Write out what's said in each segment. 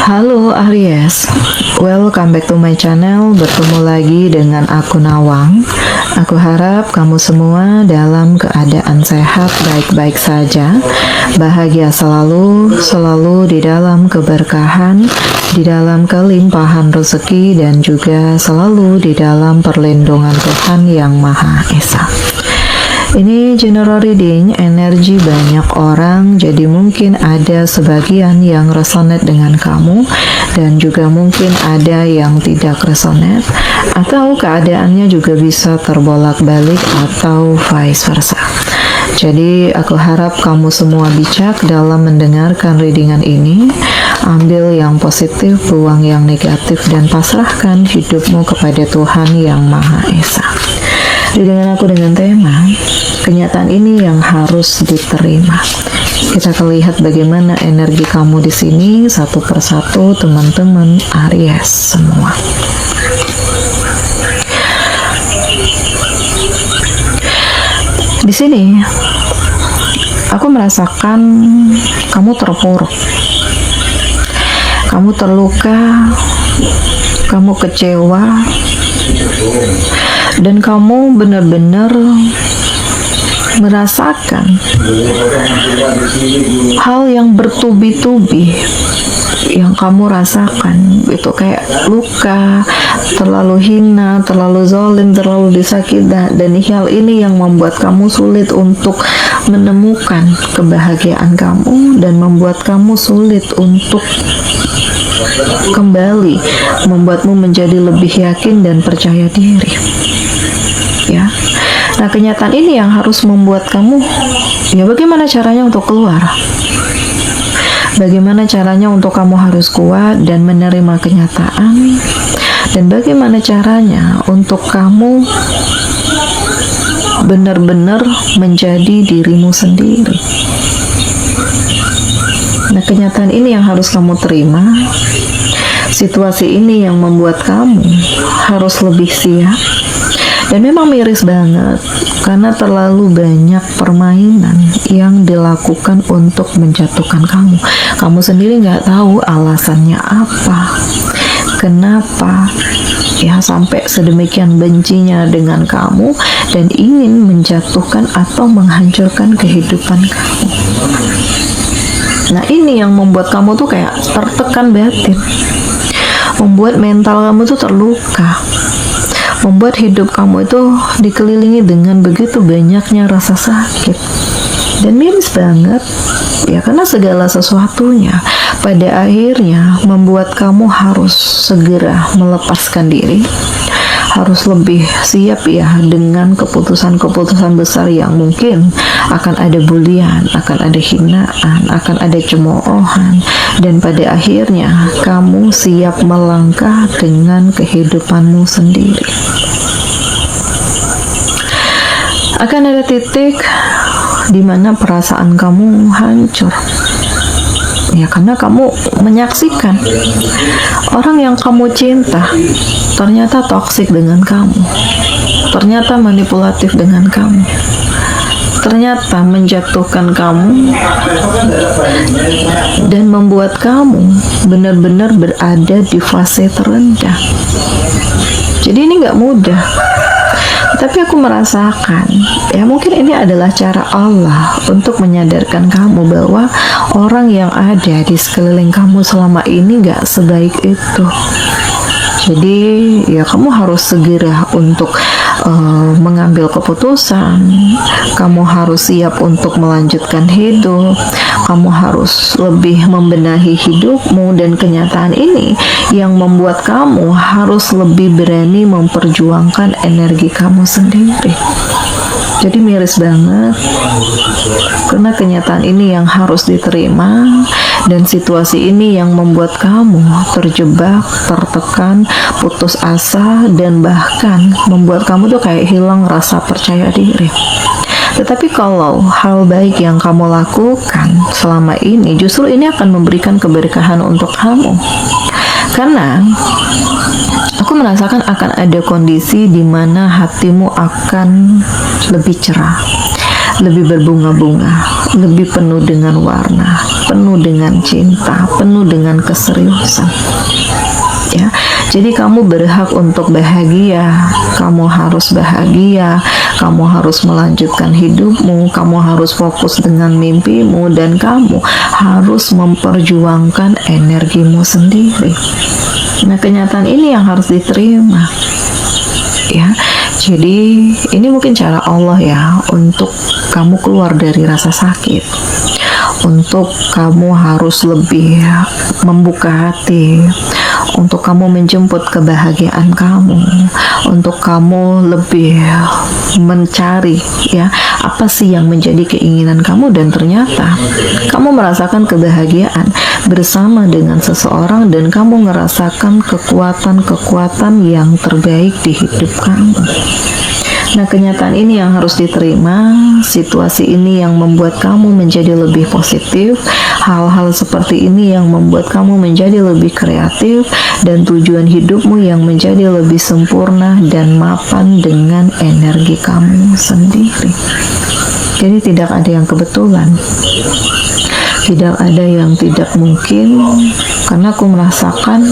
Halo Aries, welcome back to my channel. Bertemu lagi dengan aku Nawang. Aku harap kamu semua dalam keadaan sehat, baik-baik saja, bahagia selalu di dalam keberkahan, di dalam kelimpahan rezeki, dan juga selalu di dalam perlindungan Tuhan Yang Maha Esa. Ini general reading energi banyak orang, jadi mungkin ada sebagian yang resonate dengan kamu dan juga mungkin ada yang tidak resonate, atau keadaannya juga bisa terbolak-balik atau vice versa. Jadi aku harap kamu semua bijak dalam mendengarkan readingan ini. Ambil yang positif, buang yang negatif, dan pasrahkan hidupmu kepada Tuhan Yang Maha Esa. Readingan aku dengan tema kenyataan ini yang harus diterima. Kita akan lihat bagaimana energi kamu di sini satu persatu, teman-teman Aries semua. Di sini aku merasakan kamu terpuruk, kamu terluka, kamu kecewa, dan kamu benar-benar merasakan hal yang bertubi-tubi yang kamu rasakan. Itu kayak luka, terlalu hina, terlalu zalim, terlalu disakiti, dan hal ini yang membuat kamu sulit untuk menemukan kebahagiaan kamu dan membuat kamu sulit untuk kembali, membuatmu menjadi lebih yakin dan percaya diri. Ya. Nah, kenyataan ini yang harus membuat kamu, ya bagaimana caranya untuk keluar? Bagaimana caranya untuk kamu harus kuat dan menerima kenyataan? Dan bagaimana caranya untuk kamu benar-benar menjadi dirimu sendiri? Nah, kenyataan ini yang harus kamu terima. Situasi ini yang membuat kamu harus lebih siap. Dan memang miris banget karena terlalu banyak permainan yang dilakukan untuk menjatuhkan kamu. Kamu sendiri nggak tahu alasannya apa, kenapa ya sampai sedemikian bencinya dengan kamu dan ingin menjatuhkan atau menghancurkan kehidupan kamu. Nah, ini yang membuat kamu tuh kayak tertekan batin, membuat mental kamu tuh terluka, membuat hidup kamu itu dikelilingi dengan begitu banyaknya rasa sakit. Dan miris banget ya, karena segala sesuatunya pada akhirnya membuat kamu harus segera melepaskan diri, harus lebih siap ya dengan keputusan-keputusan besar yang mungkin akan ada bulian, akan ada hinaan, akan ada cemoohan, dan pada akhirnya kamu siap melangkah dengan kehidupanmu sendiri. Akan ada titik di mana perasaan kamu hancur. Ya, karena kamu menyaksikan orang yang kamu cinta ternyata toksik dengan kamu, ternyata manipulatif dengan kamu, ternyata menjatuhkan kamu dan membuat kamu benar-benar berada di fase terendah. Jadi ini nggak mudah. Tapi aku merasakan, ya mungkin ini adalah cara Allah untuk menyadarkan kamu bahwa orang yang ada di sekeliling kamu selama ini gak sebaik itu. Jadi ya kamu harus segera untuk mengambil keputusan, kamu harus siap untuk melanjutkan hidup, kamu harus lebih membenahi hidupmu, dan kenyataan ini yang membuat kamu harus lebih berani memperjuangkan energi kamu sendiri. Jadi miris banget karena kenyataan ini yang harus diterima, dan situasi ini yang membuat kamu terjebak, tertekan, putus asa, dan bahkan membuat kamu tuh kayak hilang rasa percaya diri. Tetapi kalau hal baik yang kamu lakukan selama ini, justru ini akan memberikan keberkahan untuk kamu. Karena aku merasakan akan ada kondisi di mana hatimu akan lebih cerah, lebih berbunga-bunga, lebih penuh dengan warna. penuh dengan cinta, penuh dengan keseriusan. Ya, jadi kamu berhak untuk bahagia, kamu harus bahagia, kamu harus melanjutkan hidupmu, kamu harus fokus dengan mimpimu, dan kamu harus memperjuangkan energimu sendiri. Nah, kenyataan ini yang harus diterima. Ya, jadi ini mungkin cara Allah ya untuk kamu keluar dari rasa sakit, untuk kamu harus lebih membuka hati, untuk kamu menjemput kebahagiaan kamu, untuk kamu lebih mencari ya apa sih yang menjadi keinginan kamu, dan ternyata kamu merasakan kebahagiaan bersama dengan seseorang dan kamu merasakan kekuatan-kekuatan yang terbaik di hidup kamu. Nah, kenyataan ini yang harus diterima, situasi ini yang membuat kamu menjadi lebih positif, hal-hal seperti ini yang membuat kamu menjadi lebih kreatif, dan tujuan hidupmu yang menjadi lebih sempurna dan mapan dengan energi kamu sendiri. Jadi tidak ada yang kebetulan, tidak ada yang tidak mungkin, karena aku merasakan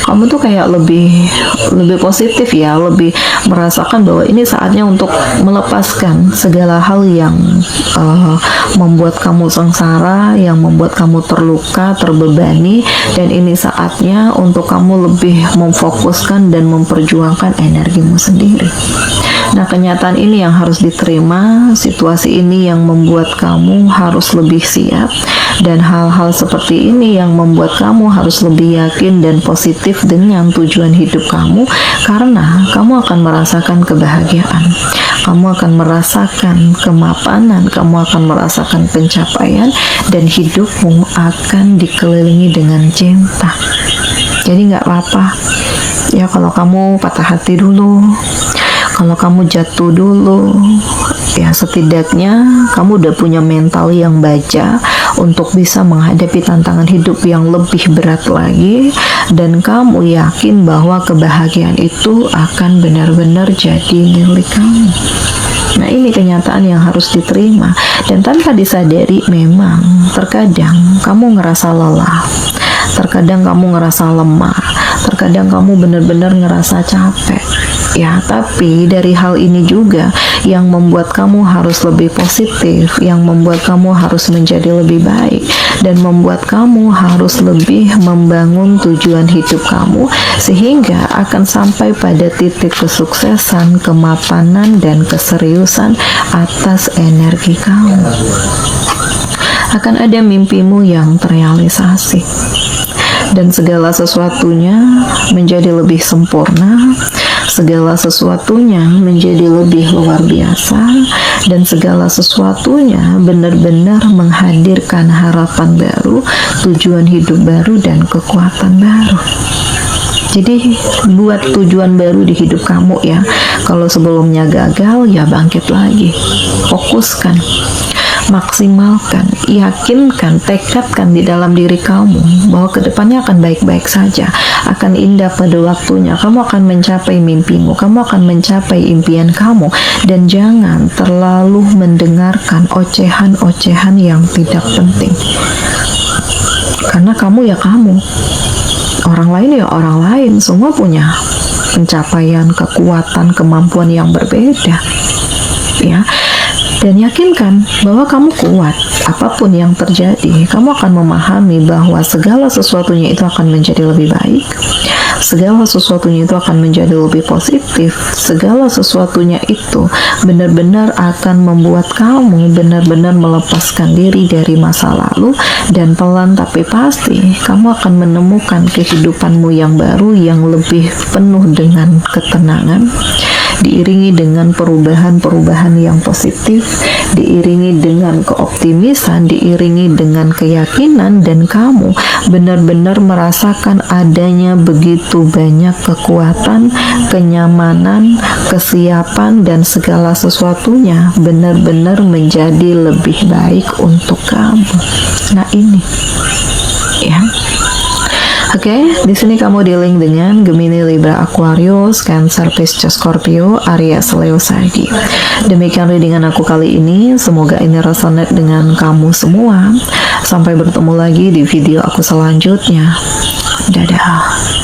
kamu tuh kayak lebih positif ya, lebih merasakan bahwa ini saatnya untuk melepaskan segala hal yang membuat kamu sengsara, yang membuat kamu terluka, terbebani, dan ini saatnya untuk kamu lebih memfokuskan dan memperjuangkan energimu sendiri. Nah, kenyataan ini yang harus diterima, situasi ini yang membuat kamu harus lebih siap, dan hal-hal seperti ini yang membuat kamu harus lebih yakin dan positif dengan tujuan hidup kamu, karena kamu akan merasakan kebahagiaan, kamu akan merasakan kemapanan, kamu akan merasakan pencapaian, dan hidupmu akan dikelilingi dengan cinta. Jadi nggak apa-apa ya kalau kamu patah hati dulu, kalau kamu jatuh dulu, ya setidaknya kamu udah punya mental yang baja untuk bisa menghadapi tantangan hidup yang lebih berat lagi, dan kamu yakin bahwa kebahagiaan itu akan benar-benar jadi milik kamu. Nah, ini kenyataan yang harus diterima, dan tanpa disadari memang terkadang kamu ngerasa lelah, terkadang kamu ngerasa lemah, terkadang kamu benar-benar ngerasa capek. Ya, tapi dari hal ini juga yang membuat kamu harus lebih positif, yang membuat kamu harus menjadi lebih baik, dan membuat kamu harus lebih membangun tujuan hidup kamu, sehingga akan sampai pada titik kesuksesan, kemapanan, dan keseriusan atas energi kamu. Akan ada mimpimu yang terrealisasi, dan segala sesuatunya menjadi lebih sempurna, segala sesuatunya menjadi lebih luar biasa, dan segala sesuatunya benar-benar menghadirkan harapan baru, tujuan hidup baru, dan kekuatan baru. Jadi buat tujuan baru di hidup kamu ya. Kalau sebelumnya gagal, ya bangkit lagi, fokuskan, maksimalkan, yakinkan, tekadkan di dalam diri kamu bahwa kedepannya akan baik-baik saja, akan indah pada waktunya, kamu akan mencapai mimpimu, kamu akan mencapai impian kamu, dan jangan terlalu mendengarkan ocehan-ocehan yang tidak penting, karena kamu ya kamu, orang lain ya orang lain, semua punya pencapaian, kekuatan, kemampuan yang berbeda ya. Dan yakinkan bahwa kamu kuat, apapun yang terjadi, kamu akan memahami bahwa segala sesuatunya itu akan menjadi lebih baik, segala sesuatunya itu akan menjadi lebih positif, segala sesuatunya itu benar-benar akan membuat kamu benar-benar melepaskan diri dari masa lalu, dan pelan tapi pasti kamu akan menemukan kehidupanmu yang baru yang lebih penuh dengan ketenangan, diiringi dengan perubahan-perubahan yang positif, diiringi dengan keoptimisan, diiringi dengan keyakinan, dan kamu benar-benar merasakan adanya begitu banyak kekuatan, kenyamanan, kesiapan, dan segala sesuatunya benar-benar menjadi lebih baik untuk kamu. Nah, ini ya Oke, di sini kamu dealing dengan Gemini, Libra, Aquarius, Cancer, Pisces, Scorpio, Aries, Leo, Sagi. Demikian readingan aku kali ini. Semoga ini resonate dengan kamu semua. Sampai bertemu lagi di video aku selanjutnya. Dadah.